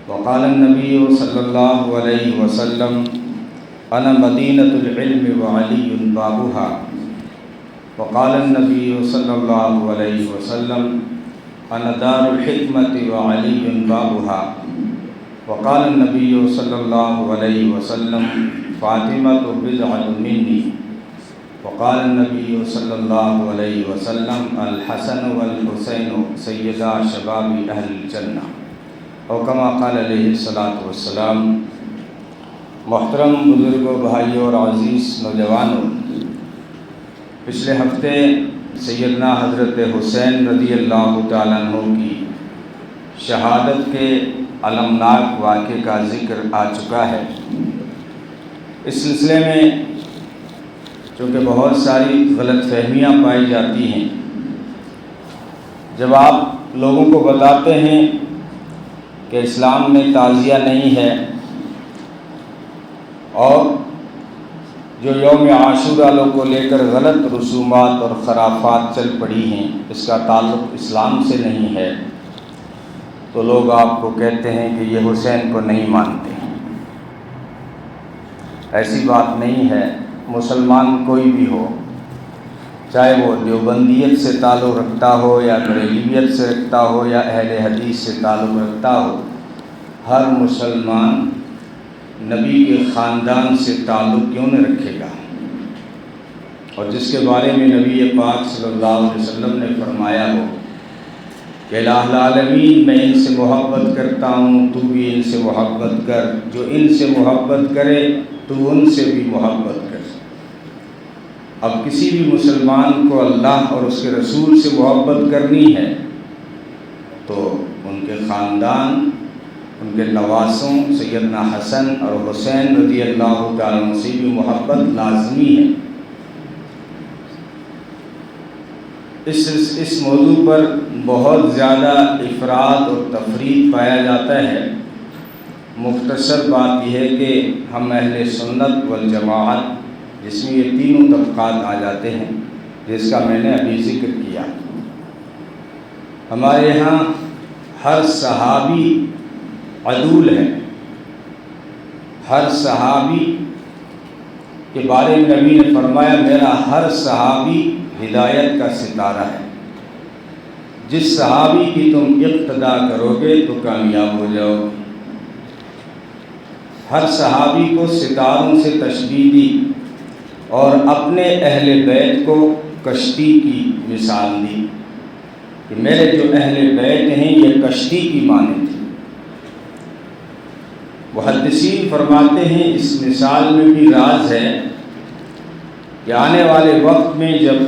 وقال النبی صلی اللہ علیہ وسلم انا مدینۃ العلم وعلی بابها وقال النبی صلی اللہ علیہ وسلم انا دار الحکمۃ وعلی بابها وقال النبی صلی اللہ علیہ وسلم فاطمۃ بضعۃ منی وقال النبی صلی اللہ علیہ وسلم الحسن والحسین سیدا شباب اہل الجنہ او کما قال علیہ الصلاۃ والسلام۔ محترم بزرگوں، بھائیوں اور عزیز نوجوانوں، پچھلے ہفتے سیدنا حضرت حسین رضی اللہ تعالیٰ عنہ کی شہادت کے المناک واقعے کا ذکر آ چکا ہے۔ اس سلسلے میں چونکہ بہت ساری غلط فہمیاں پائی جاتی ہیں، جب آپ لوگوں کو بتاتے ہیں کہ اسلام میں تعزیہ نہیں ہے اور جو یوم عاشورہ کو لے کر غلط رسومات اور خرافات چل پڑی ہیں، اس کا تعلق اسلام سے نہیں ہے، تو لوگ آپ کو کہتے ہیں کہ یہ حسین کو نہیں مانتے۔ ایسی بات نہیں ہے۔ مسلمان کوئی بھی ہو، چاہے وہ دیوبندیت سے تعلق رکھتا ہو یا بریلویت سے رکھتا ہو یا اہل حدیث سے تعلق رکھتا ہو، ہر مسلمان نبی کے خاندان سے تعلق کیوں نہ رکھے گا؟ اور جس کے بارے میں نبی پاک صلی اللہ علیہ وسلم نے فرمایا ہو کہ الہ العالمین میں ان سے محبت کرتا ہوں، تو بھی ان سے محبت کر، جو ان سے محبت کرے تو ان سے بھی محبت کر۔ اب کسی بھی مسلمان کو اللہ اور اس کے رسول سے محبت کرنی ہے تو ان کے خاندان، ان کے نواسوں سیدنا حسن اور حسین رضی اللہ تعالیٰ عنہ سے بھی محبت لازمی ہے۔ اس موضوع پر بہت زیادہ افراط اور تفریط پایا جاتا ہے۔ مختصر بات یہ ہے کہ ہم اہل سنت والجماعت، جس میں یہ تینوں طبقات آ جاتے ہیں جس کا میں نے ابھی ذکر کیا، ہمارے یہاں ہر صحابی عدول ہے۔ ہر صحابی کے بارے میں نبی نے فرمایا میرا ہر صحابی ہدایت کا ستارہ ہے، جس صحابی کی تم اقتدا کرو گے تو کامیاب ہو جاؤ گے۔ ہر صحابی کو ستاروں سے تشبیہ دی اور اپنے اہل بیت کو کشتی کی مثال دی کہ میرے جو اہل بیت ہیں یہ کشتی کی مانند تھی۔ محدثین فرماتے ہیں اس مثال میں بھی راز ہے کہ آنے والے وقت میں جب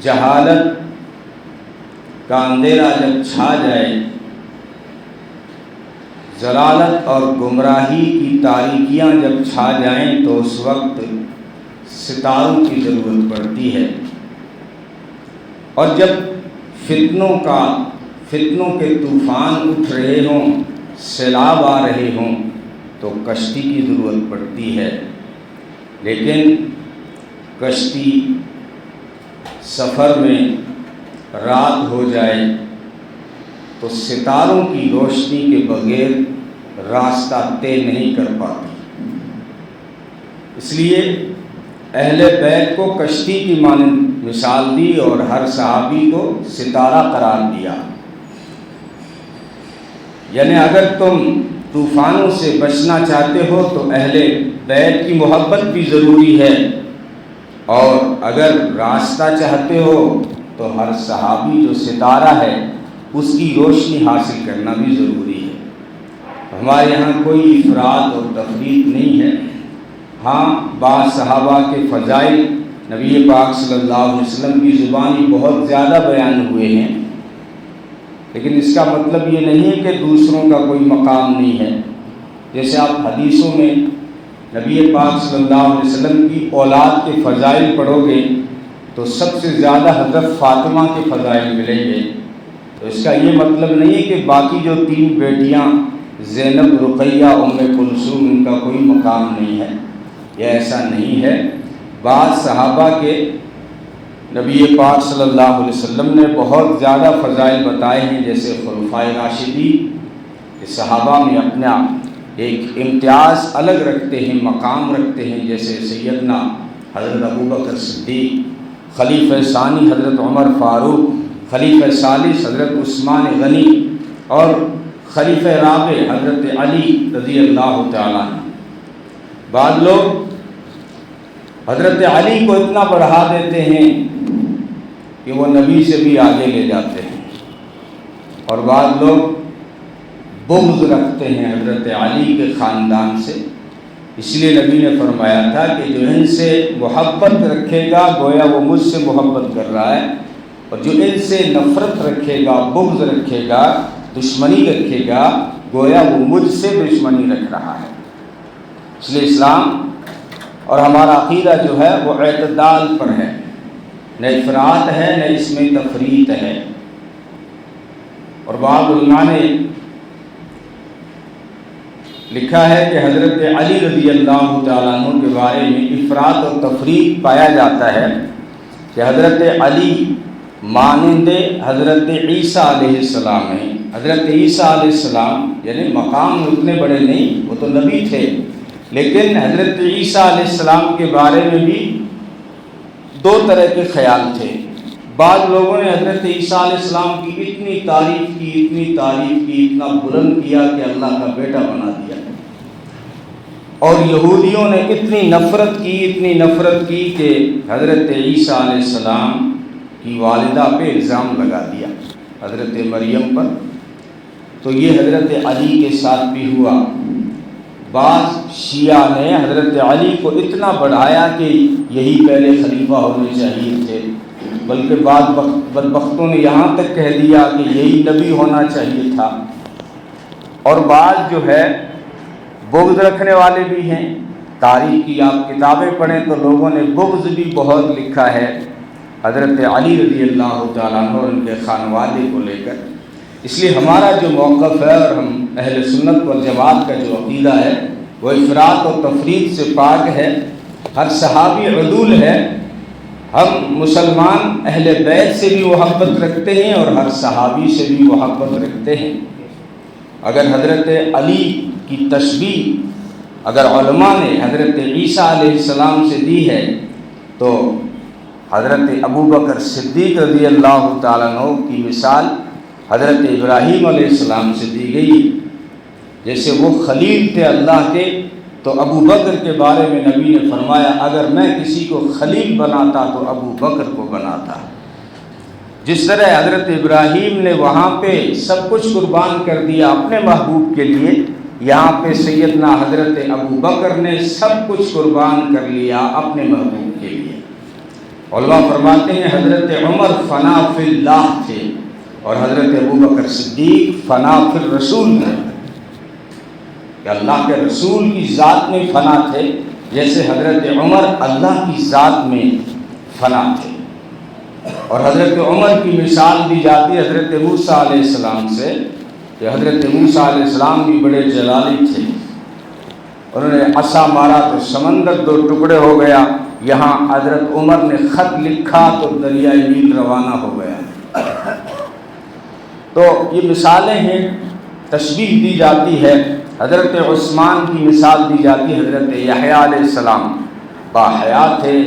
جہالت کا اندھیرا جب چھا جائے، ضلالت اور گمراہی کی تاریکیاں جب چھا جائیں، تو اس وقت ستاروں کی ضرورت پڑتی ہے، اور جب فتنوں کے طوفان اٹھ رہے ہوں، سیلاب آ رہے ہوں، تو کشتی کی ضرورت پڑتی ہے۔ لیکن کشتی سفر میں رات ہو جائے تو ستاروں کی روشنی کے بغیر راستہ طے نہیں کر پاتی۔ اس لیے اہل بیت کو کشتی کی مانند مثال دی اور ہر صحابی کو ستارہ قرار دیا۔ یعنی اگر تم طوفانوں سے بچنا چاہتے ہو تو اہل بیت کی محبت بھی ضروری ہے، اور اگر راستہ چاہتے ہو تو ہر صحابی جو ستارہ ہے اس کی روشنی حاصل کرنا بھی ضروری ہے۔ ہمارے یہاں کوئی افراط اور تفریط نہیں ہے۔ ہاں، بعض صحابہ کے فضائل نبی پاک صلی اللہ علیہ وسلم کی زبانی بہت زیادہ بیان ہوئے ہیں، لیکن اس کا مطلب یہ نہیں ہے کہ دوسروں کا کوئی مقام نہیں ہے۔ جیسے آپ حدیثوں میں نبی پاک صلی اللہ علیہ وسلم کی اولاد کے فضائل پڑھو گے تو سب سے زیادہ حضرت فاطمہ کے فضائل ملیں گے۔ تو اس کا یہ مطلب نہیں ہے کہ باقی جو تین بیٹیاں زینب، رقیہ، ام کلثوم، ان کا کوئی مقام نہیں ہے، یہ ایسا نہیں ہے۔ بعض صحابہ کے نبی پاک صلی اللہ علیہ وسلم نے بہت زیادہ فضائل بتائے ہیں، جیسے خلفائے راشدین صحابہ میں اپنا ایک امتیاز الگ رکھتے ہیں، مقام رکھتے ہیں، جیسے سیدنا حضرت ابوبکر صدیق، خلیفہ ثانی حضرت عمر فاروق، خلیفہ ثالث حضرت عثمان غنی، اور خلیفہ رابع حضرت علی رضی اللہ تعالیٰ عنہ۔ بعض لوگ حضرت علی کو اتنا بڑھا دیتے ہیں کہ وہ نبی سے بھی آگے لے جاتے ہیں، اور بعض لوگ بغض رکھتے ہیں حضرت علی کے خاندان سے۔ اس لیے نبی نے فرمایا تھا کہ جو ان سے محبت رکھے گا گویا وہ مجھ سے محبت کر رہا ہے، اور جو ان سے نفرت رکھے گا، بغض رکھے گا، دشمنی رکھے گا، گویا وہ مجھ سے دشمنی رکھ رہا ہے۔ اس لیے اسلام اور ہمارا عقیدہ جو ہے وہ اعتدال پر ہے، نہ افراط ہے نہ اس میں تفریط ہے۔ اور بعض علماء نے لکھا ہے کہ حضرت علی رضی اللہ تعالیٰ عنہ کے بارے میں افراط اور تفریط پایا جاتا ہے کہ حضرت علی مانند حضرت عیسیٰ علیہ السلام ہیں۔ حضرت عیسیٰ علیہ السلام یعنی مقام اتنے بڑے نہیں، وہ تو نبی تھے، لیکن حضرت عیسیٰ علیہ السلام کے بارے میں بھی دو طرح کے خیال تھے۔ بعض لوگوں نے حضرت عیسیٰ علیہ السلام کی اتنی تعریف کی، اتنا بلند کیا کہ اللہ کا بیٹا بنا دیا، اور یہودیوں نے اتنی نفرت کی کہ حضرت عیسیٰ علیہ السلام کی والدہ پہ الزام لگا دیا، حضرت مریم پر۔ تو یہ حضرت علی کے ساتھ بھی ہوا۔ بعض شیعہ نے حضرت علی کو اتنا بڑھایا کہ یہی پہلے خلیفہ ہونے چاہیے تھے، بلکہ بعض بدبختوں نے یہاں تک کہہ دیا کہ یہی نبی ہونا چاہیے تھا۔ اور بعض جو ہے بغض رکھنے والے بھی ہیں۔ تاریخ کی آپ کتابیں پڑھیں تو لوگوں نے بغض بھی بہت لکھا ہے حضرت علی رضی اللہ تعالیٰ عنہ اور ان کے خانوادے کو لے کر۔ اس لیے ہمارا جو موقف ہے اور ہم اہل سنت والجماعت کا جو عقیدہ ہے وہ افراط اور تفریط سے پاک ہے۔ ہر صحابی عدول ہے۔ ہم مسلمان اہل بیت سے بھی محبت رکھتے ہیں اور ہر صحابی سے بھی محبت رکھتے ہیں۔ اگر حضرت علی کی تشبیہ اگر علماء نے حضرت عیسیٰ علیہ السلام سے دی ہے تو حضرت ابوبکر صدیق رضی اللہ تعالیٰ عنہ کی مثال حضرت ابراہیم علیہ السلام سے دی گئی۔ جیسے وہ خلیل تھے اللہ کے، تو ابو بکر کے بارے میں نبی نے فرمایا اگر میں کسی کو خلیل بناتا تو ابو بکر کو بناتا۔ جس طرح حضرت ابراہیم نے وہاں پہ سب کچھ قربان کر دیا اپنے محبوب کے لیے، یہاں پہ سیدنا حضرت ابو بکر نے سب کچھ قربان کر لیا اپنے محبوب کے لیے۔ علماء فرماتے ہیں حضرت عمر فنا فی اللہ تھے اور حضرت ابوبکر صدیق فنا فی الرسول تھے، کہ اللہ کے رسول کی ذات میں فنا تھے، جیسے حضرت عمر اللہ کی ذات میں فنا تھے۔ اور حضرت عمر کی مثال دی جاتی ہے حضرت موسیٰ علیہ السلام سے، کہ حضرت موسیٰ علیہ السلام بھی بڑے جلالی تھے، انہوں نے عصا مارا تو سمندر دو ٹکڑے ہو گیا، یہاں حضرت عمر نے خط لکھا تو دریائے نیل روانہ ہو گیا۔ تو یہ مثالیں ہیں، تشبیہ دی جاتی ہے۔ حضرت عثمان کی مثال دی جاتی ہے، حضرت یحییٰ علیہ السلام باحیات تھے،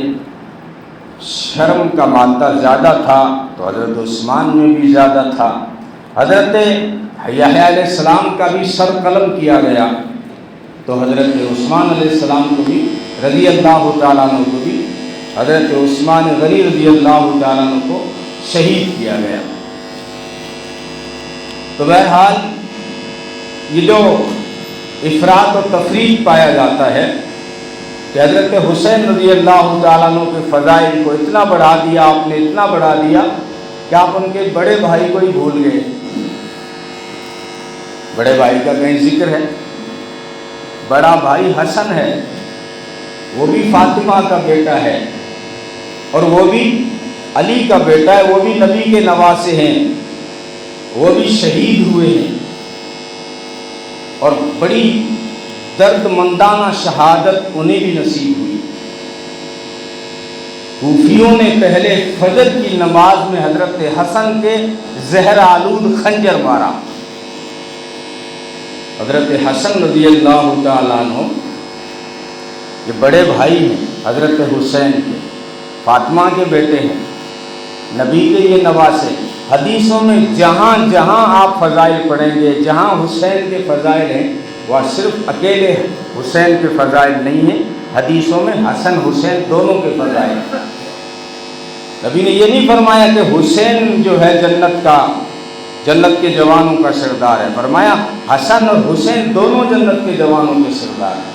شرم کا مادہ زیادہ تھا تو حضرت عثمان میں بھی زیادہ تھا۔ حضرت یحییٰ علیہ السلام کا بھی سر قلم کیا گیا تو حضرت عثمان علیہ السلام کو بھی رضی اللہ تعالیٰ عنہ کو بھی حضرت عثمان غنی رضی اللہ تعالیٰ عنہ کو شہید کیا گیا۔ تو بہرحال یہ جو افراط اور تفریط پایا جاتا ہے کہ حضرت حسین رضی اللہ تعالیٰ عنہ کے فضائل کو اتنا بڑھا دیا، آپ نے اتنا بڑھا دیا کہ آپ ان کے بڑے بھائی کو ہی بھول گئے۔ بڑے بھائی کا کہیں ذکر ہے؟ بڑا بھائی حسن ہے، وہ بھی فاطمہ کا بیٹا ہے اور وہ بھی علی کا بیٹا ہے، وہ بھی نبی کے نواسے ہیں، وہ بھی شہید ہوئے ہیں، اور بڑی درد مندانہ شہادت انہیں بھی نصیب ہوئی۔ کوفیوں نے پہلے فجر کی نماز میں حضرت حسن کے زہر آلود خنجر مارا۔ حضرت حسن رضی اللہ تعالیٰ عنہ یہ بڑے بھائی ہیں حضرت حسین کے، فاطمہ کے بیٹے ہیں، نبی کے یہ نواسے۔ حدیثوں میں جہاں جہاں آپ فضائل پڑھیں گے، جہاں حسین کے فضائل ہیں، وہ صرف اکیلے حسین کے فضائل نہیں ہیں، حدیثوں میں حسن حسین دونوں کے فضائل ہیں۔ نبی نے یہ نہیں فرمایا کہ حسین جو ہے جنت کے جوانوں کا سردار ہے، فرمایا حسن اور حسین دونوں جنت کے جوانوں کے سردار ہیں۔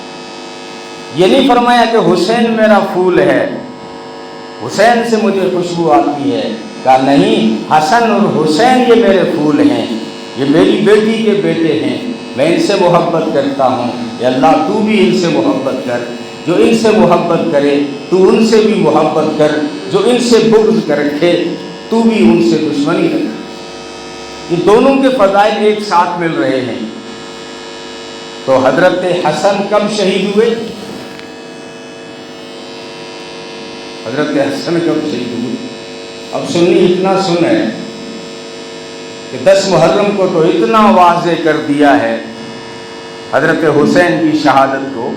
یہ نہیں فرمایا کہ حسین میرا پھول ہے، حسین سے مجھے خوشبو آتی ہے، کہا نہیں، حسن اور حسین یہ میرے پھول ہیں، یہ میری بیٹی کے بیٹے ہیں، میں ان سے محبت کرتا ہوں، یا اللہ تو بھی ان سے محبت کر، جو ان سے محبت کرے تو ان سے بھی محبت کر، جو ان سے بغض کر رکھے تو بھی ان سے دشمنی رکھ۔ یہ دونوں کے فضائل ایک ساتھ مل رہے ہیں۔ تو حضرت حسن کب شہید ہوئے؟ حضرت حسن کب شہید ہوئے؟ اب سنی اتنا سن ہے کہ 10 محرم کو تو اتنا واضح کر دیا ہے حضرت حسین کی شہادت کو،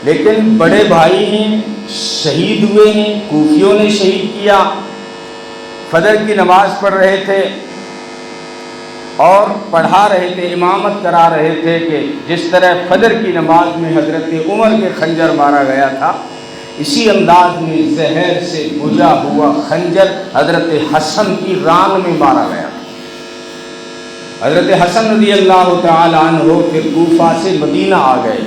لیکن بڑے بھائی ہیں، شہید ہوئے ہیں، کوفیوں نے شہید کیا، فجر کی نماز پڑھ رہے تھے اور پڑھا رہے تھے، امامت کرا رہے تھے کہ جس طرح فجر کی نماز میں حضرت عمر کے خنجر مارا گیا تھا، اسی انداز میں زہر سے بجھا ہوا خنجر حضرت حسن کی ران میں مارا گیا۔ حضرت حسن رضی اللہ تعالی عنہ پھر کوفہ سے مدینہ آ گئے۔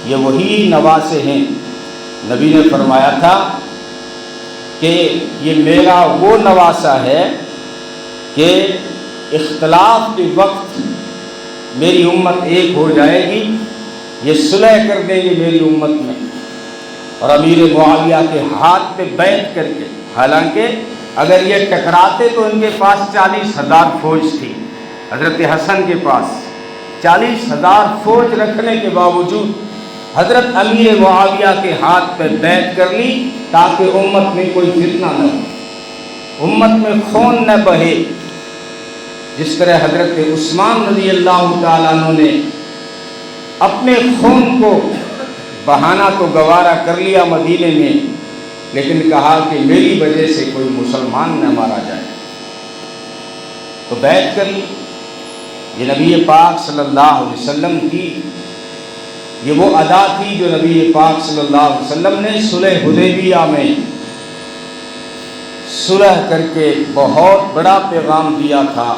یہ وہی نواسے ہیں، نبی نے فرمایا تھا کہ یہ میرا وہ نواسہ ہے کہ اختلاف کے وقت میری امت ایک ہو جائے گی، یہ صلح کر دیں گے میری امت میں، اور امیر معاویہ کے ہاتھ پہ بیعت کر کے، حالانکہ اگر یہ ٹکراتے تو ان کے پاس 40,000 فوج تھی، حضرت حسن کے پاس 40,000 فوج رکھنے کے باوجود حضرت امیر معاویہ کے ہاتھ پہ بیعت کر لی تاکہ امت میں کوئی فتنہ نہ ہو، امت میں خون نہ بہے۔ جس طرح حضرت عثمان رضی اللہ تعالیٰ عنہ نے اپنے خون کو بہانا تو گوارا کر لیا مدینے میں، لیکن کہا کہ میری وجہ سے کوئی مسلمان نہ مارا جائے، تو بیعت کر لی۔ یہ نبی پاک صلی اللہ علیہ وسلم کی یہ وہ ادا تھی جو نبی پاک صلی اللہ علیہ وسلم نے صلح حدیبیہ میں صلح کر کے بہت بڑا پیغام دیا تھا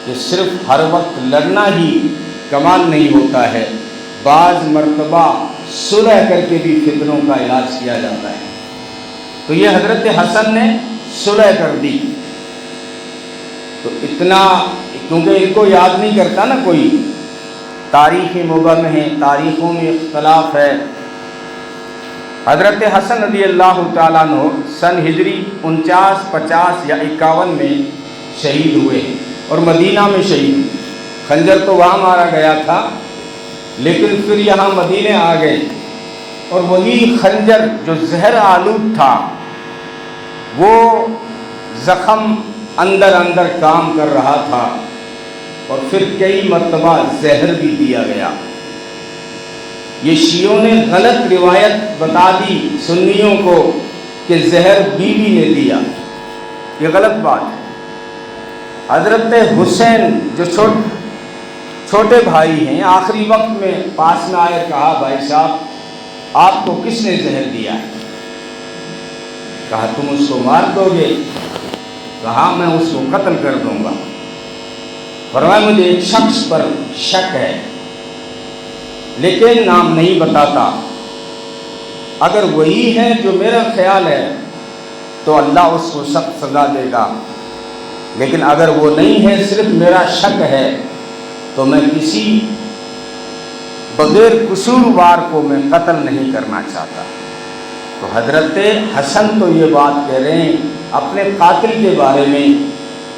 کہ صرف ہر وقت لڑنا ہی کمال نہیں ہوتا ہے، بعض مرتبہ صلح کر کے بھی فتنوں کا علاج کیا جاتا ہے۔ تو یہ حضرت حسن نے صلح کر دی، تو اتنا، کیونکہ ان کو یاد نہیں کرتا نا کوئی، تاریخی مبہم ہیں، تاریخوں میں اختلاف ہے۔ حضرت حسن رضی اللہ تعالیٰ عنہ سن ہجری 49، 50 یا 51 میں شہید ہوئے اور مدینہ میں شہید۔ خنجر تو وہاں مارا گیا تھا، لیکن پھر یہاں مدینے آ گئے، اور وہی خنجر جو زہر آلود تھا وہ زخم اندر اندر کام کر رہا تھا، اور پھر کئی مرتبہ زہر بھی دیا گیا۔ یہ شیعوں نے غلط روایت بتا دی سنیوں کو کہ زہر بیوی نے دیا، یہ غلط بات ہے۔ حضرت حسین جو چھوٹے بھائی ہیں، آخری وقت میں پاس میں آئے، کہا بھائی صاحب آپ کو کس نے زہر دیا ہے؟ کہا تم اس کو مار دو گے؟ کہا میں اس کو قتل کر دوں گا۔ فرمایا مجھے ایک شخص پر شک ہے، لیکن نام نہیں بتاتا، اگر وہی ہے جو میرا خیال ہے تو اللہ اس کو سخت سزا دے گا، لیکن اگر وہ نہیں ہے، صرف میرا شک ہے، تو میں کسی بغیر قصوروار کو میں قتل نہیں کرنا چاہتا۔ تو حضرت حسن تو یہ بات کہہ رہے ہیں اپنے قاتل کے بارے میں،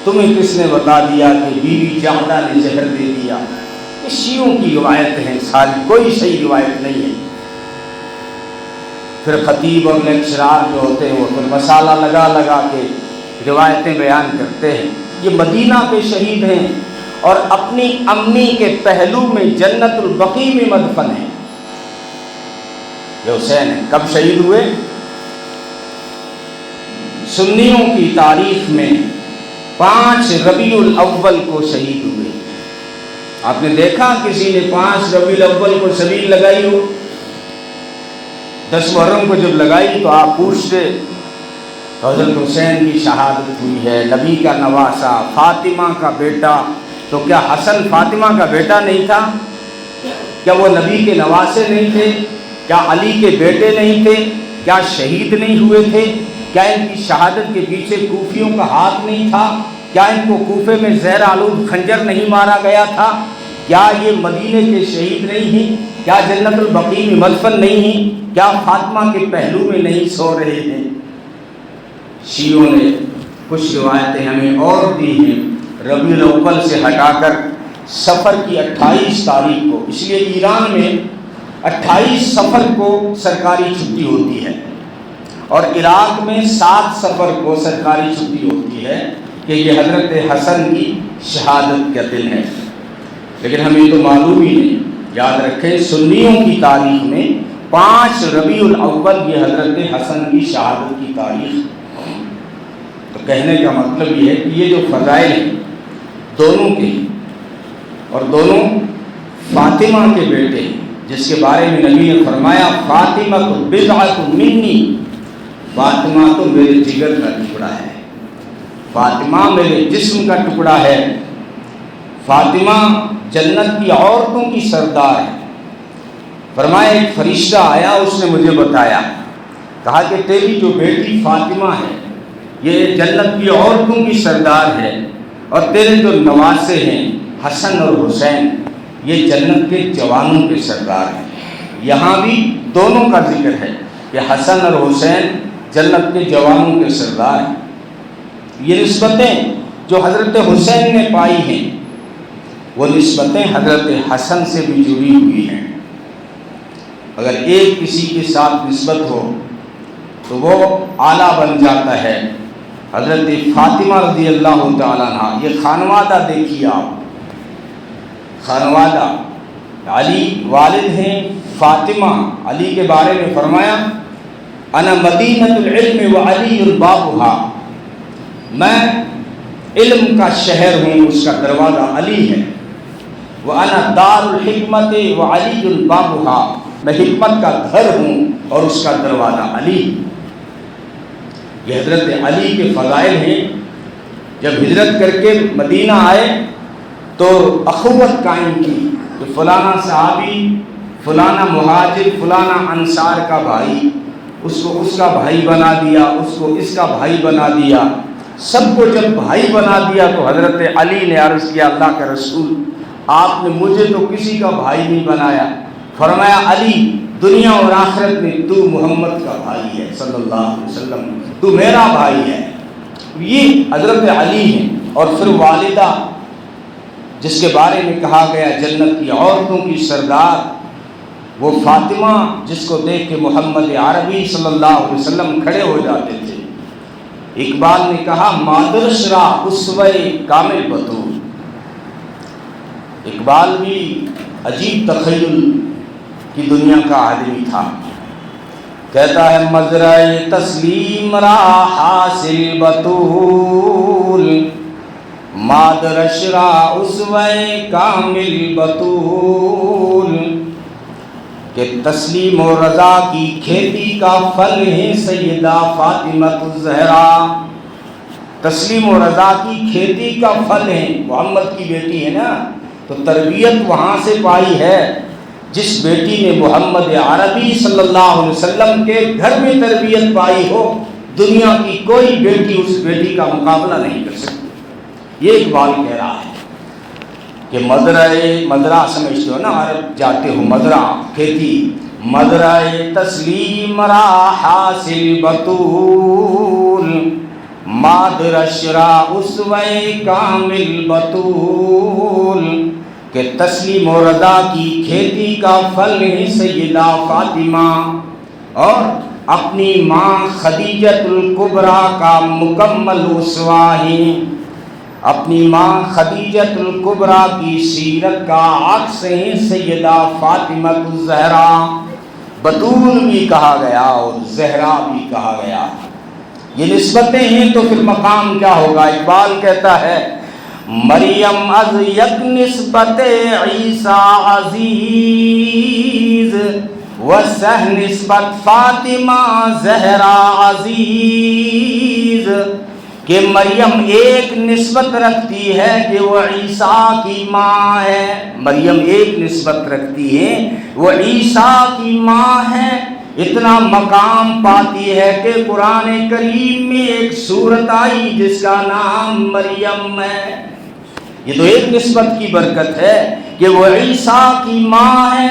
تمہیں کس نے بتا دیا کہ بیوی جعدہ نے زہر دے دیا؟ یہ شیعوں کی روایت ہے، ساری کوئی صحیح روایت نہیں ہے۔ پھر خطیب اور لیکچرار جو ہوتے ہیں وہ پھر مسالہ لگا لگا کے روایتیں بیان کرتے ہیں۔ یہ مدینہ کے شہید ہیں اور اپنی امی کے پہلو میں جنت البقیع میں مدفن ہیں۔ یہ حسین ہیں۔ کب شہید ہوئے؟ سنیوں کی تاریخ میں 5 ربیع الاول کو شہید ہوئے۔ آپ نے دیکھا کسی نے 5 ربیع الاول کو شبیل لگائی ہو؟ 10 محرم کو جب لگائی تو آپ پوچھتے تو حضرت حسین کی شہادت ہوئی ہے، نبی کا نواسا، فاطمہ کا بیٹا۔ تو کیا حسن فاطمہ کا بیٹا نہیں تھا؟ کیا وہ نبی کے نواسے نہیں تھے؟ کیا علی کے بیٹے نہیں تھے؟ کیا شہید نہیں ہوئے تھے؟ کیا ان کی شہادت کے پیچھے کوفیوں کا ہاتھ نہیں تھا؟ کیا ان کو کوفے میں زہر آلود خنجر نہیں مارا گیا تھا؟ کیا یہ مدینے کے شہید نہیں ہیں؟ کیا جنت البقیع میں مدفن نہیں ہیں؟ کیا فاطمہ کے پہلو میں نہیں سو رہے ہیں؟ شیعوں نے کچھ روایتیں ہمیں اور دی ہیں ربیع الاول سے ہٹا کر صفر کی 28 تاریخ کو، اس لیے ایران میں 28 صفر کو سرکاری چھٹی ہوتی ہے اور عراق میں 7 صفر کو سرکاری چھٹی ہوتی ہے کہ یہ حضرت حسن کی شہادت کا دن ہے۔ لیکن ہمیں تو معلوم ہی نہیں۔ یاد رکھیں سنیوں کی تاریخ میں 5 ربیع الاول یہ حضرت حسن کی شہادت کی تاریخ۔ تو کہنے کا مطلب یہ ہے کہ یہ جو فضائل ہیں دونوں کے، اور دونوں فاطمہ کے بیٹے ہیں، جس کے بارے میں نبی نے فرمایا فاطمہ تو بضعۃ منی، فاطمہ تو میرے جگر کا ٹکڑا ہے، فاطمہ میرے جسم کا ٹکڑا ہے، فاطمہ جنت کی عورتوں کی سردار ہے۔ فرمایا ایک فرشتہ آیا، اس نے مجھے بتایا، کہا کہ تیری جو بیٹی فاطمہ ہے یہ جنت کی عورتوں کی سردار ہے، اور تیرے جو نواسے ہیں حسن اور حسین یہ جنت کے جوانوں کے سردار ہیں۔ یہاں بھی دونوں کا ذکر ہے کہ حسن اور حسین جنت کے جوانوں کے سردار ہیں۔ یہ نسبتیں جو حضرت حسین نے پائی ہیں وہ نسبتیں حضرت حسن سے بھی جڑی ہوئی ہیں۔ اگر ایک کسی کے ساتھ نسبت ہو تو وہ اعلیٰ بن جاتا ہے۔ حضرت فاطمہ رضی اللہ تعالیٰ عنہ، یہ خانوادہ دیکھیے آپ، خانوادہ علی والد ہیں، فاطمہ علی کے بارے میں فرمایا انا مدینۃ العلم وعلی بابها، میں علم کا شہر ہوں، اس کا دروازہ علی ہے۔ وانا دار الحکمت وعلی بابها، میں حکمت کا گھر ہوں اور اس کا دروازہ علی۔ یہ حضرت علی کے فضائل ہیں۔ جب ہجرت کر کے مدینہ آئے تو اخوت قائم کی کہ فلانا صحابی، فلانا مہاجر، فلانا انصار کا بھائی، اس کو اس کا بھائی بنا دیا، اس کو اس کا بھائی بنا دیا۔ سب کو جب بھائی بنا دیا تو حضرت علی نے عرض کیا اللہ کا رسول آپ نے مجھے تو کسی کا بھائی نہیں بنایا۔ فرمایا علی دنیا اور آخرت میں تو محمد کا بھائی ہے صلی اللہ علیہ وسلم، تو میرا بھائی ہے۔ یہ حضرت علی ہیں۔ اور پھر والدہ جس کے بارے میں کہا گیا جنت کی عورتوں کی سردار، وہ فاطمہ جس کو دیکھ کے محمد عربی صلی اللہ علیہ وسلم کھڑے ہو جاتے تھے۔ اقبال نے کہا مادرش را اسوہ کامل بطول۔ اقبال بھی عجیب تخیل کی دنیا کا آدمی تھا۔ کہتا ہے مزرعِ تسلیم را حاصل بطول، مادرش را اسوہ کامل بطول، کہ تسلیم و رضا کی کھیتی کا پھل ہے سیدہ فاطمہ الزہرا۔ تسلیم و رضا کی کھیتی کا پھل ہے، محمد کی بیٹی ہے نا، تو تربیت وہاں سے پائی ہے جس بیٹی نے محمد عربی صلی اللہ علیہ وسلم کے گھر میں تربیت پائی ہو، دنیا کی کوئی بیٹی اس بیٹی کا مقابلہ نہیں کر سکتی۔ یہ اقبال کہہ رہا ہے کہ مزرعہ سمجھتے ہو نا، عرب جاتے ہو، مزرعہ کھیتی، مزرعِ تسلیم را حاصل بطول، مادرش را اسوہ کامل بطول، کہ تسلیم و رضا کی کھیتی کا پھل ہے سیدہ فاطمہ۔ اور اپنی ماں خدیجۃ الکبریٰ کا مکمل اسوہ ہیں، اپنی ماں خدیجۃ الکبریٰ کی سیرت کا عکس ہیں سیدہ فاطمہ الزہرا، بطول بھی کہا گیا اور زہرا بھی کہا گیا۔ یہ نسبتیں ہیں تو پھر مقام کیا ہوگا؟ اقبال کہتا ہے مریم از یک نسبت عیسیٰ عزیز و سہ نسبت فاطمہ زہرا عزیز، کہ مریم ایک نسبت رکھتی ہے کہ وہ عیسیٰ کی ماں ہے، مریم ایک نسبت رکھتی ہے وہ عیسیٰ کی ماں ہے، اتنا مقام پاتی ہے کہ قرآن کریم میں ایک سورت آئی جس کا نام مریم ہے۔ یہ تو ایک نسبت کی برکت ہے کہ وہ عیسیٰ کی ماں ہے،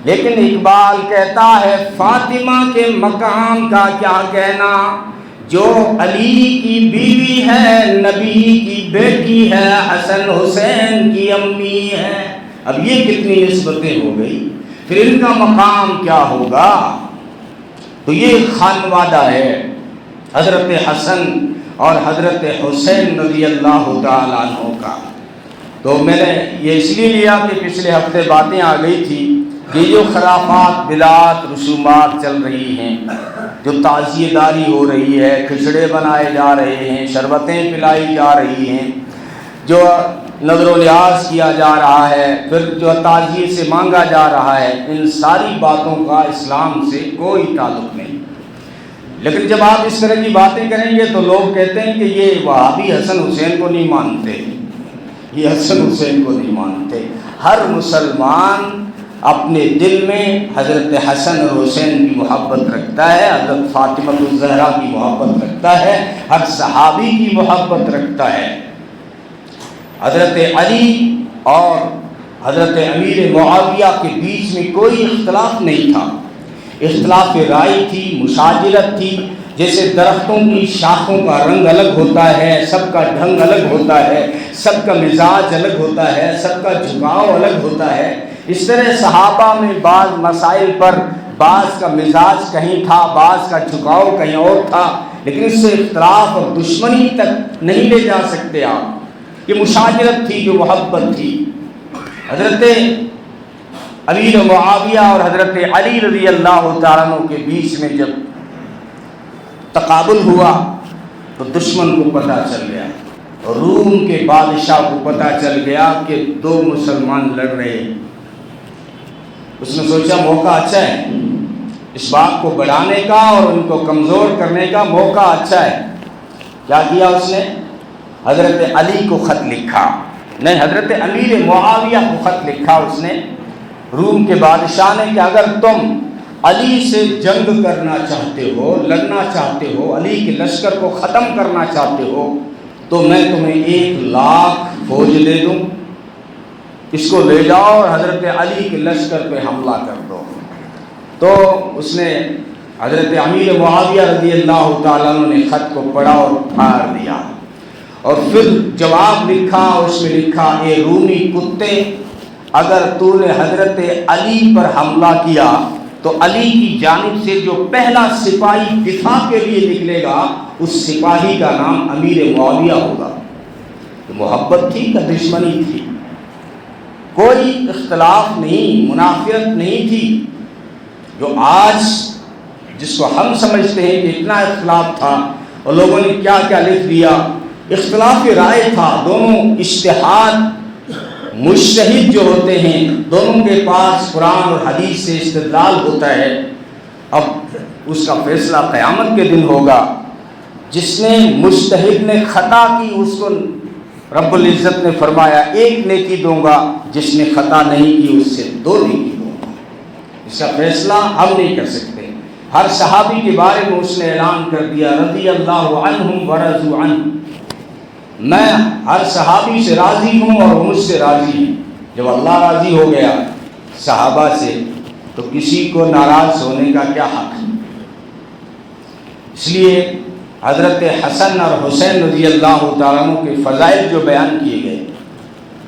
لیکن اقبال کہتا ہے فاطمہ کے مقام کا کیا کہنا، جو علی کی بیوی ہے، نبی کی بیٹی ہے، حسن حسین کی امی ہے۔ اب یہ کتنی نسبتیں ہو گئی، پھر ان کا مقام کیا ہوگا؟ تو یہ خانوادہ ہے حضرت حسن اور حضرت حسین رضی اللہ تعالیٰ عنہ کا۔ تو میں نے یہ اس لیے لیا کہ پچھلے ہفتے باتیں آ گئی تھی کہ جو خرافات بدعات رسومات چل رہی ہیں، جو تعزیہ داری ہو رہی ہے، کھچڑے بنائے جا رہے ہیں، شربتیں پلائی جا رہی ہیں، جو نظر و نیاز کیا جا رہا ہے، پھر جو تعزیے سے مانگا جا رہا ہے، ان ساری باتوں کا اسلام سے کوئی تعلق نہیں۔ لیکن جب آپ اس طرح کی باتیں کریں گے تو لوگ کہتے ہیں کہ یہ وہابی حسن حسین کو نہیں مانتے، یہ حسن حسین کو نہیں مانتے۔ ہر مسلمان اپنے دل میں حضرت حسن اور حسین کی محبت رکھتا ہے، حضرت فاطمہ الزہرا کی محبت رکھتا ہے، ہر صحابی کی محبت رکھتا ہے۔ حضرت علی اور حضرت امیر معاویہ کے بیچ میں کوئی اختلاف نہیں تھا، اختلاف رائے تھی، مشاجرت تھی۔ جیسے درختوں کی شاخوں کا رنگ الگ ہوتا ہے، سب کا ڈھنگ الگ ہوتا ہے، سب کا مزاج الگ ہوتا ہے، سب کا جھکاؤ الگ ہوتا ہے، اس طرح صحابہ میں بعض مسائل پر بعض کا مزاج کہیں تھا، بعض کا جھکاؤ کہیں اور تھا، لیکن اس سے اختلاف اور دشمنی تک نہیں لے جا سکتے آپ۔ یہ مشاجرت تھی، جو محبت تھی۔ حضرت امیر معاویہ اور حضرت علی رضی اللہ تعالیٰ عنہ کے بیچ میں جب تقابل ہوا تو دشمن کو پتہ چل گیا، روم کے بادشاہ کو پتہ چل گیا کہ دو مسلمان لڑ رہے ہیں۔ اس نے سوچا موقع اچھا ہے، اس بات کو بڑھانے کا اور ان کو کمزور کرنے کا موقع اچھا ہے۔ کیا کیا اس نے؟ حضرت علی کو خط لکھا، نہیں حضرت امیر معاویہ کو خط لکھا اس نے، روم کے بادشاہ نے، کہ اگر تم علی سے جنگ کرنا چاہتے ہو، لڑنا چاہتے ہو، علی کے لشکر کو ختم کرنا چاہتے ہو، تو میں تمہیں 1,00,000 فوج دے دوں، اس کو لے جاؤ اور حضرت علی کے لشکر پہ حملہ کر دو۔ تو اس نے حضرت امیر معاویہ رضی اللہ تعالیٰ عنہ نے خط کو پڑھا اور پھاڑ دیا، اور پھر جواب لکھا، اس میں لکھا اے رومی کتے، اگر تو نے حضرت علی پر حملہ کیا تو علی کی جانب سے جو پہلا سپاہی دفاع کے لیے نکلے گا اس سپاہی کا نام امیر معاویہ ہوگا۔ تو محبت تھی کہ دشمنی تھی؟ کوئی اختلاف نہیں، منافرت نہیں تھی۔ جو آج جس کو ہم سمجھتے ہیں کہ اتنا اختلاف تھا اور لوگوں نے کیا کیا لکھ دیا، اختلاف رائے تھا، دونوں اجتہاد مجتہد جو ہوتے ہیں دونوں کے پاس قرآن اور حدیث سے استدلال ہوتا ہے۔ اب اس کا فیصلہ قیامت کے دن ہوگا۔ جس نے مجتہد نے خطا کی اس کو رب العزت نے فرمایا 1 نیکی دوں گا، جس نے خطا نہیں کی اس سے 2 نیکی دوں گا۔ اس کا فیصلہ ہم نہیں کر سکتے۔ ہر صحابی کے بارے میں اس نے اعلان کر دیا رضی اللہ عنہم ورضوا عنہ، میں ہر صحابی سے راضی ہوں اور وہ مجھ سے راضی ہیں۔ جب اللہ راضی ہو گیا صحابہ سے تو کسی کو ناراض ہونے کا کیا حق ہے؟ اس لیے حضرت حسن اور حسین رضی اللہ تعالیٰ عنہ کے فضائل جو بیان کیے گئے،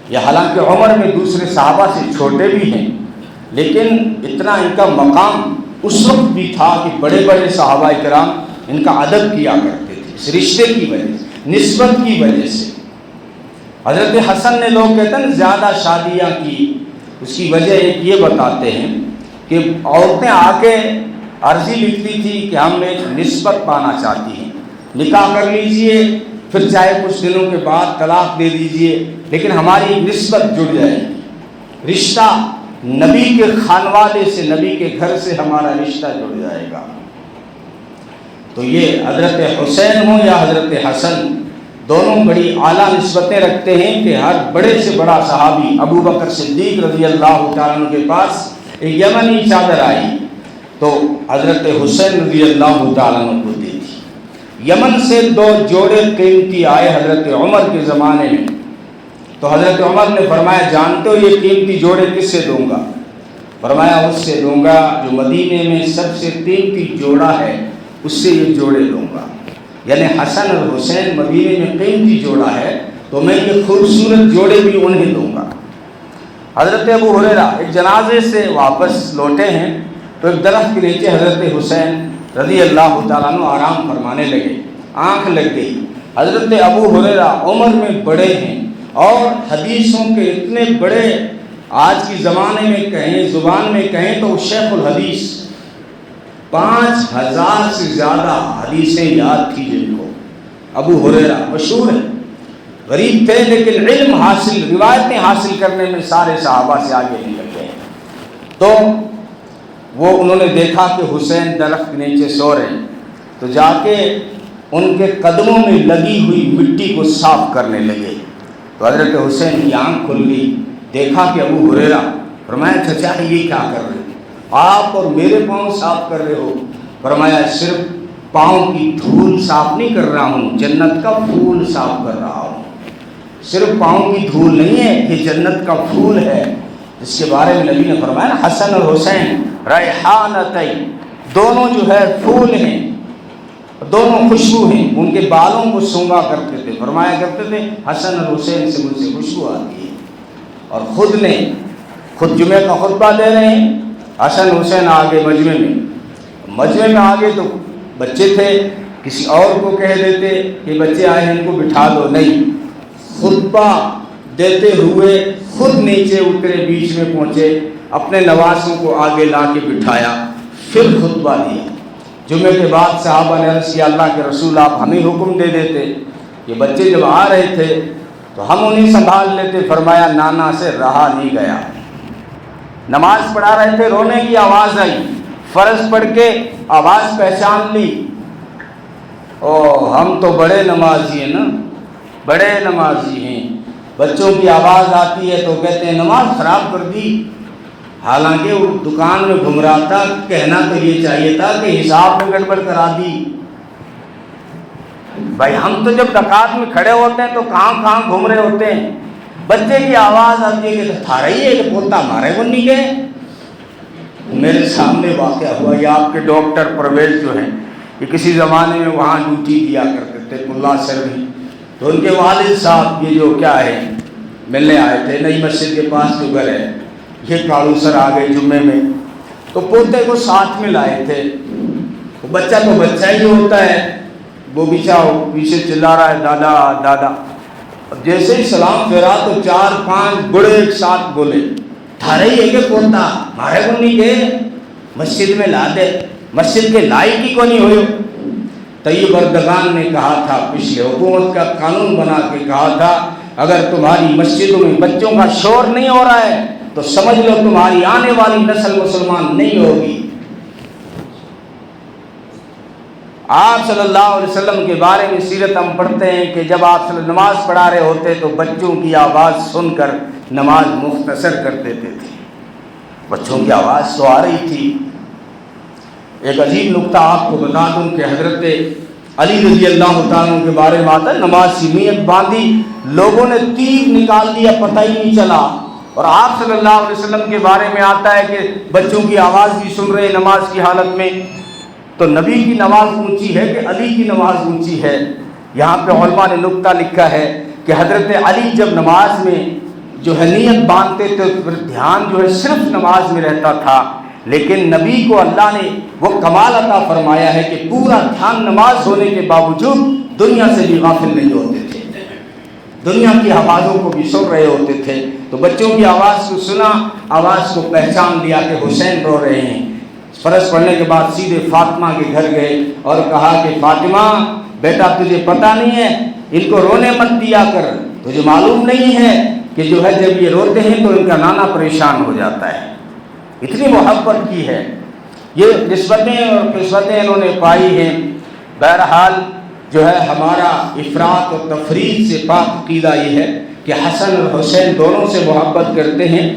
یہ حالانکہ عمر میں دوسرے صحابہ سے چھوٹے بھی ہیں، لیکن اتنا ان کا مقام اس وقت بھی تھا کہ بڑے بڑے صحابہ کرام ان کا ادب کیا کرتے تھے، اس رشتے کی وجہ سے، نسبت کی وجہ سے۔ حضرت حسن نے، لوگ کہتے ہیں زیادہ شادیاں کی، اس کی وجہ ایک یہ بتاتے ہیں کہ عورتیں آ کے عرضی لکھتی تھی کہ ہم ایک نسبت پانا چاہتی ہیں، نکاح کر لیجئے، پھر چاہے کچھ دنوں کے بعد طلاق دے دیجئے، لیکن ہماری نسبت جڑ جائے گی، رشتہ نبی کے خانوادے سے، نبی کے گھر سے ہمارا رشتہ جڑ جائے گا۔ تو یہ حضرت حسین ہوں یا حضرت حسن، دونوں بڑی اعلیٰ نسبتیں رکھتے ہیں کہ ہر بڑے سے بڑا صحابی ابو بکر صدیق رضی اللہ تعالیٰ عنہ کے پاس ایک یمنی چادر آئی تو حضرت حسین رضی اللہ تعالیٰ عنہ کو دی تھی۔ یمن سے 2 جوڑے قیمتی آئے حضرت عمر کے زمانے میں، تو حضرت عمر نے فرمایا جانتے ہو یہ قیمتی جوڑے کس سے دوں گا؟ فرمایا اس سے دوں گا جو مدینے میں سب سے قیمتی جوڑا ہے، اس سے یہ جوڑے دوں گا۔ یعنی حسن اور حسین مدینے میں قیمتی جوڑا ہے تو میں یہ خوبصورت جوڑے بھی انہیں دوں گا۔ حضرت ابو ہریرہ ایک جنازے سے واپس لوٹے ہیں تو ایک درخت کے نیچے حضرت حسین رضی اللہ تعالیٰ عنہ آرام فرمانے لگے، آنکھ لگ گئی۔ حضرت ابو ہریرہ عمر میں بڑے ہیں اور حدیثوں کے اتنے بڑے، آج کی زمانے میں کہیں، زبان میں کہیں تو شیخ الحدیث، 5000 سے زیادہ حدیثیں یاد تھی جن کو۔ ابو ہریرہ مشہور ہے، غریب تھے لیکن علم حاصل، روایتیں حاصل کرنے میں سارے صحابہ سے آگے نکل گئے۔ تو وہ انہوں نے دیکھا کہ حسین درخت کے نیچے سو رہے ہیں تو جا کے ان کے قدموں میں لگی ہوئی مٹی کو صاف کرنے لگے۔ تو حضرت حسین کی آنکھ کھل گئی، دیکھا کہ ابو ہریرہ، فرمایا چچا یہ کیا کر رہے ہو؟ آپ اور میرے پاؤں صاف کر رہے ہو؟ فرمایا صرف پاؤں کی دھول صاف نہیں کر رہا ہوں، جنت کا پھول صاف کر رہا ہوں۔ صرف پاؤں کی دھول نہیں ہے، یہ جنت کا پھول ہے جس کے بارے میں نبی نے فرمایا نا، حسن اور حسین ریحانتین، دونوں جو ہے پھول ہیں، دونوں خوشبو ہیں۔ ان کے بالوں کو سونگا کرتے تھے، فرمایا کرتے تھے حسن اور حسین سے مجھ سے خوشبو آتی ہے۔ اور خود جمعہ کا خطبہ دے رہے ہیں، حسن حسین آگے مجمع میں آگے تو بچے تھے، کسی اور کو کہہ دیتے کہ بچے آئے ہیں ان کو بٹھا دو، نہیں، خطبہ دیتے ہوئے خود نیچے اترے، بیچ میں پہنچے، اپنے نواسوں کو آگے لا کے بٹھایا، پھر خطبہ دیا۔ جمعے کے بعد صحابہ نے عرض کیا اللہ کے رسول آپ ہمیں حکم دے دیتے، یہ بچے جب آ رہے تھے تو ہم انہیں سنبھال لیتے۔ فرمایا نانا سے رہا نہیں گیا، نماز پڑھا رہے تھے، رونے کی آواز آئی، فرض پڑھ کے آواز پہچان لی، ہم تو بڑے نمازی ہیں نا، بڑے نمازی ہیں، بچوں کی آواز آتی ہے تو کہتے ہیں نماز خراب کر دی، حالانکہ وہ دکان میں گھوم رہا تھا، کہنا تو یہ چاہیے تھا کہ حساب میں گڑبڑ کرا دی۔ بھائی ہم تو جب رکعت میں کھڑے ہوتے ہیں تو کہاں گھوم رہے ہوتے ہیں، بچے کی آواز آتی ہے کہ تھا رہی ہے کہ پوتا مارے وہ نہیں گئے۔ میرے سامنے واقعہ ہوا، یہ آپ کے ڈاکٹر پرویز جو ہیں، یہ کسی زمانے میں وہاں ڈیوٹی دیا کرتے تھے، ملا سروی، تو ان کے والد صاحب یہ جو کیا ہے ملنے آئے تھے، نئی مسجد کے پاس جو گھر ہے، یہ کاڑو سر آ گئے جمعے میں، تو پوتے کو ساتھ میں لائے تھے۔ بچہ تو بچہ ہی ہوتا ہے، وہ پیچھے چلا رہا ہے دادا دادا، جیسے ہی سلام پھیرا تو 4-5 بڑے ایک ساتھ بولے تھا رہی ہے کہ پوتا مارے کو نہیں گئے، مسجد میں لا دے، مسجد کے لائق ہی کو نہیں ہوئے۔ طیب اردگان نے کہا تھا، پچھلے حکومت کا قانون بنا کے کہا تھا، اگر تمہاری مسجدوں میں بچوں کا شور نہیں ہو رہا ہے تو سمجھ لو تمہاری آنے والی نسل مسلمان نہیں ہوگی۔ آپ صلی اللہ علیہ وسلم کے بارے میں سیرت ہم پڑھتے ہیں کہ جب آپ نماز پڑھا رہے ہوتے تو بچوں کی آواز سن کر نماز مختصر کر دیتے تھے، بچوں کی آواز تو آ رہی تھی۔ ایک عجیب نکتہ آپ کو بتا دوں کہ حضرت علی رضی اللہ تعالیٰ کے بارے میں آتا ہے، نماز کی نیت باندھی، لوگوں نے تیر نکال دیا، پتہ ہی نہیں چلا، اور آپ صلی اللہ علیہ وسلم کے بارے میں آتا ہے کہ بچوں کی آواز بھی سن رہے نماز کی حالت میں۔ تو نبی کی نماز اونچی ہے کہ علی کی نماز اونچی ہے؟ یہاں پہ علماء نے نکتہ لکھا ہے کہ حضرت علی جب نماز میں جو ہے نیت باندھتے تھے تو پھر دھیان جو ہے صرف نماز میں رہتا تھا، لیکن نبی کو اللہ نے وہ کمال عطا فرمایا ہے کہ پورا دھیان نماز ہونے کے باوجود دنیا سے بھی غافل نہیں ہوتے تھے، دنیا کی آوازوں کو بھی سن رہے ہوتے تھے۔ تو بچوں کی آواز کو سنا، آواز کو پہچان لیا کہ حسین رو رہے ہیں۔ فرض پڑھنے کے بعد سیدھے فاطمہ کے گھر گئے اور کہا کہ فاطمہ بیٹا تجھے پتہ نہیں ہے، ان کو رونے مت دیا کر، تجھے معلوم نہیں ہے کہ جو ہے جب یہ روتے ہیں تو ان کا نانا پریشان ہو جاتا ہے۔ اتنی محبت کی ہے، یہ نسبتیں اور قسمتیں انہوں نے پائی ہیں۔ بہرحال جو ہے ہمارا افراط و تفریط سے پاک عقیدہ یہ ہے کہ حسن اور حسین دونوں سے محبت کرتے ہیں،